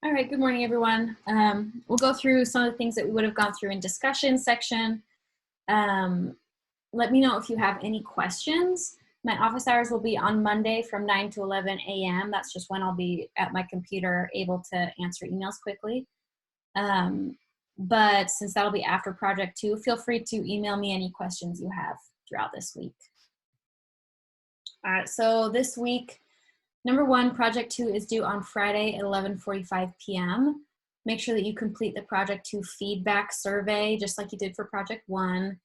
All right, good morning, everyone. We'll go through some of the things that we would have gone through in discussion section. Let me know if you have any questions. My office hours will be on Monday from 9 to 11 a.m. That's just when I'll be at my computer able to answer emails quickly. But since that'll be after Project 2, feel free to email me any questions you have throughout this week. All right, so this week, Number 1, Project 2 is due on Friday at 11:45 p.m. Make sure that you complete the Project 2 feedback survey, just like you did for Project 1.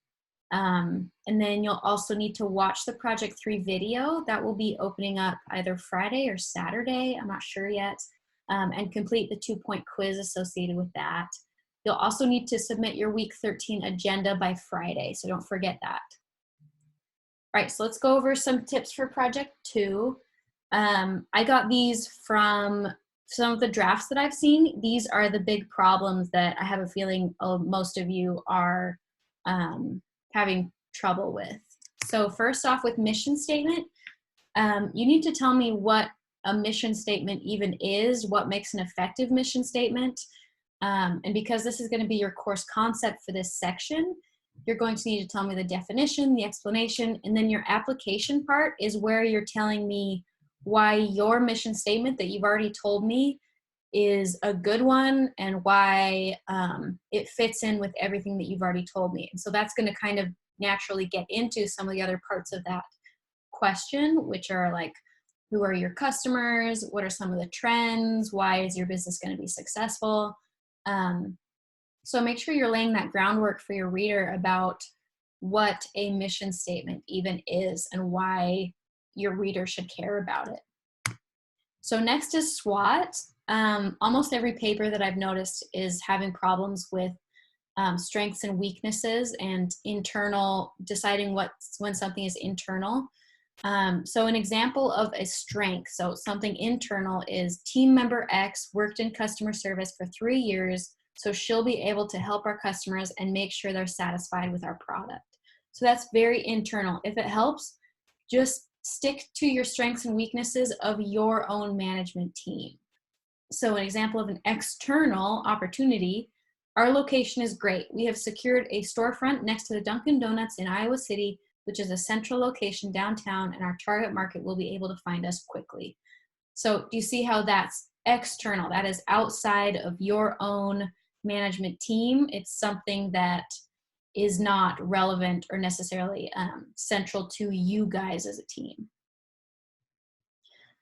And then you'll also need to watch the Project 3 video. That will be opening up either Friday or Saturday, I'm not sure yet, and complete the 2-point quiz associated with that. You'll also need to submit your Week 13 agenda by Friday, so don't forget that. All right, so let's go over some tips for Project 2. I got these from some of the drafts that I've seen. These are the big problems that I have a feeling most of you are having trouble with. So first off, with mission statement, you need to tell me what a mission statement even is, what makes an effective mission statement. And because this is going to be your course concept for this section, you're going to need to tell me the definition, the explanation, and then your application part is where you're telling me why your mission statement that you've already told me is a good one and why it fits in with everything that you've already told me. And so that's going to kind of naturally get into some of the other parts of that question, which are like, who are your customers? What are some of the trends? Why is your business going to be successful? So make sure you're laying that groundwork for your reader about what a mission statement even is and why your reader should care about it. So next is SWOT. Almost every paper that I've noticed is having problems with strengths and weaknesses and internal, deciding when something is internal. So an example of a strength, so something internal is team member X worked in customer service for 3 years, so she'll be able to help our customers and make sure they're satisfied with our product. So that's very internal. If it helps, just stick to your strengths and weaknesses of your own management team. So an example of an external opportunity, our location is great. We have secured a storefront next to the Dunkin' Donuts in Iowa City, which is a central location downtown, and our target market will be able to find us quickly. So do you see how that's external? That is outside of your own management team. It's something that is not relevant or necessarily central to you guys as a team.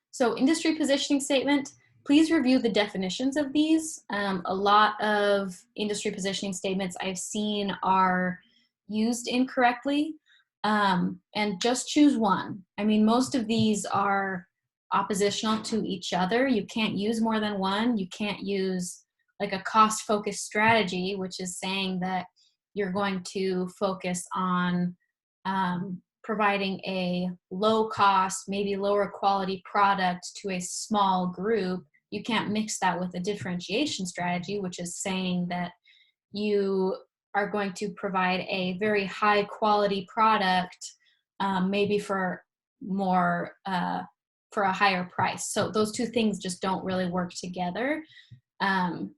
So industry positioning statement, please review the definitions of these. A lot of industry positioning statements I've seen are used incorrectly, and just choose one. I mean, most of these are oppositional to each other. You can't use more than one. You can't use like a cost-focused strategy, which is saying that you're going to focus on providing a low cost, maybe lower quality product to a small group. You can't mix that with a differentiation strategy, which is saying that you are going to provide a very high quality product, maybe for more, for a higher price. So those two things just don't really work together. And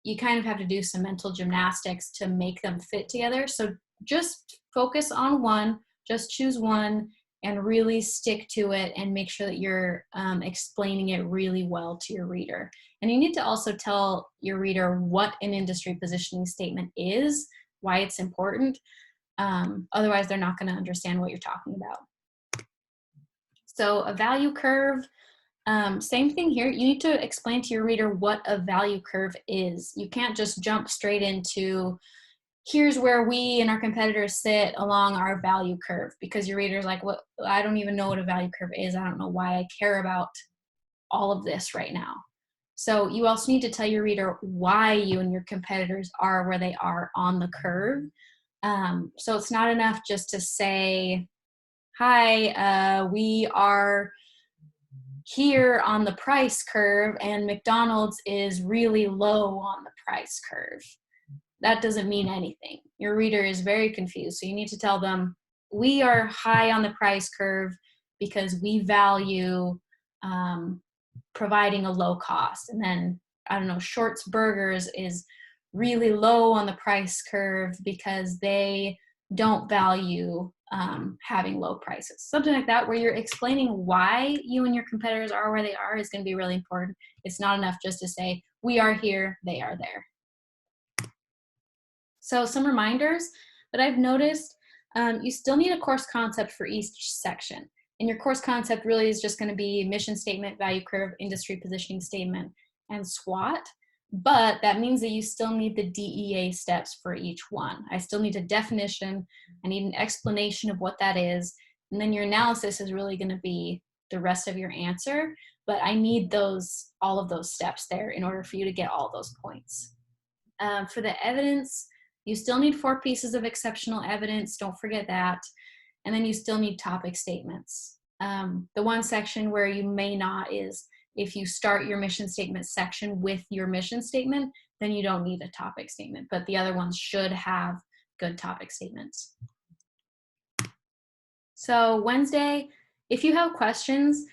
you kind of have to do some mental gymnastics to make them fit together. So just focus on one, just choose one and really stick to it and make sure that you're explaining it really well to your reader. And you need to also tell your reader what an industry positioning statement is, why it's important. Otherwise, they're not going to understand what you're talking about. So a value curve. Same thing here. You need to explain to your reader what a value curve is. You can't just jump straight into, here's where we and our competitors sit along our value curve, because your reader's like, "What? I don't even know what a value curve is. I don't know why I care about all of this right now." So you also need to tell your reader why you and your competitors are where they are on the curve. So it's not enough just to say, hi, we are here on the price curve and McDonald's is really low on the price curve. That doesn't mean anything. Your reader is very confused. So you need to tell them, we are high on the price curve because we value providing a low cost. And then I don't know, Shorts Burgers is really low on the price curve because they don't value having low prices. Something like that, where you're explaining why you and your competitors are where they are, is going to be really important. It's not enough just to say, we are here, they are there. So some reminders that I've noticed, you still need a course concept for each section. And your course concept really is just going to be mission statement, value curve, industry positioning statement, and SWOT. But that means that you still need the DEA steps for each one. I still need a definition. I need an explanation of what that is. And then your analysis is really going to be the rest of your answer. But I need all of those steps there in order for you to get all those points. For the evidence, you still need 4 pieces of exceptional evidence. Don't forget that. And then you still need topic statements. The one section where you may not is if you start your mission statement section with your mission statement, then you don't need a topic statement, but the other ones should have good topic statements. So Wednesday, if you have questions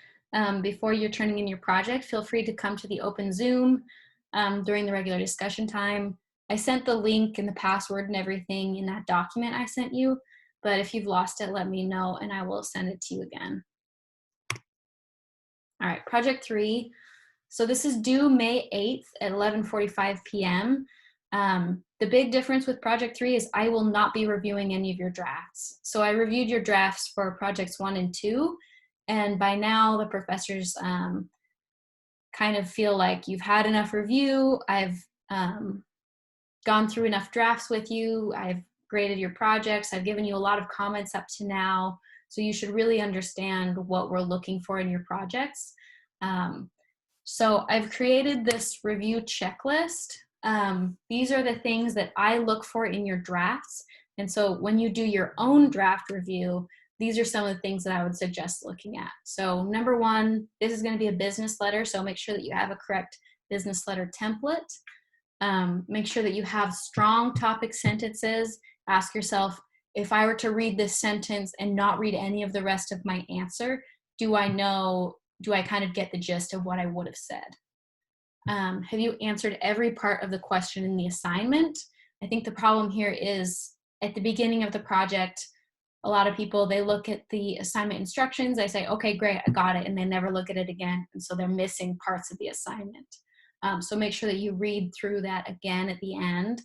before you're turning in your project, feel free to come to the open Zoom during the regular discussion time. I sent the link and the password and everything in that document I sent you, but if you've lost it, let me know and I will send it to you again. All right, project 3. So this is due May 8th at 11:45 p.m. The big difference with project 3 is I will not be reviewing any of your drafts. So I reviewed your drafts for projects 1 and 2, and by now the professors kind of feel like you've had enough review. I've gone through enough drafts with you. I've graded your projects. I've given you a lot of comments up to now. So you should really understand what we're looking for in your projects. So I've created this review checklist. These are the things that I look for in your drafts. And so when you do your own draft review, these are some of the things that I would suggest looking at. So number 1, this is going to be a business letter. So make sure that you have a correct business letter template. Make sure that you have strong topic sentences. Ask yourself, if I were to read this sentence and not read any of the rest of my answer, do I kind of get the gist of what I would have said? Have you answered every part of the question in the assignment? I think the problem here is at the beginning of the project, a lot of people, they look at the assignment instructions, they say, okay, great, I got it, and they never look at it again, and so they're missing parts of the assignment. So make sure that you read through that again at the end.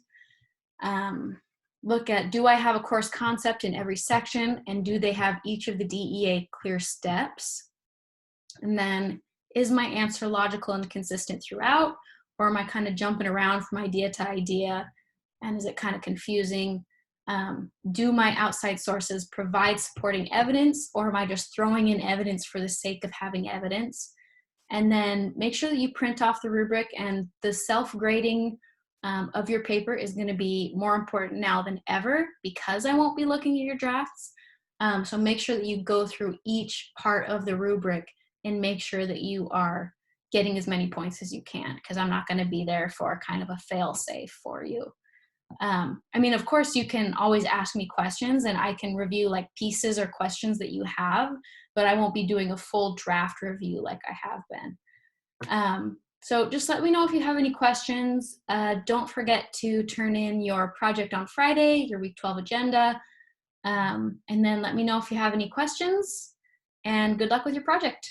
Look at, do I have a course concept in every section, and do they have each of the DEA clear steps? And then, is my answer logical and consistent throughout, or am I kind of jumping around from idea to idea, and is it kind of confusing? Do my outside sources provide supporting evidence, or am I just throwing in evidence for the sake of having evidence? And then make sure that you print off the rubric, and the self-grading of your paper is going to be more important now than ever because I won't be looking at your drafts. So make sure that you go through each part of the rubric and make sure that you are getting as many points as you can, because I'm not going to be there for kind of a fail-safe for you. I mean, of course, you can always ask me questions and I can review like pieces or questions that you have, but I won't be doing a full draft review like I have been. So just let me know if you have any questions. Don't forget to turn in your project on Friday, your week 12 agenda, and then let me know if you have any questions, and good luck with your project.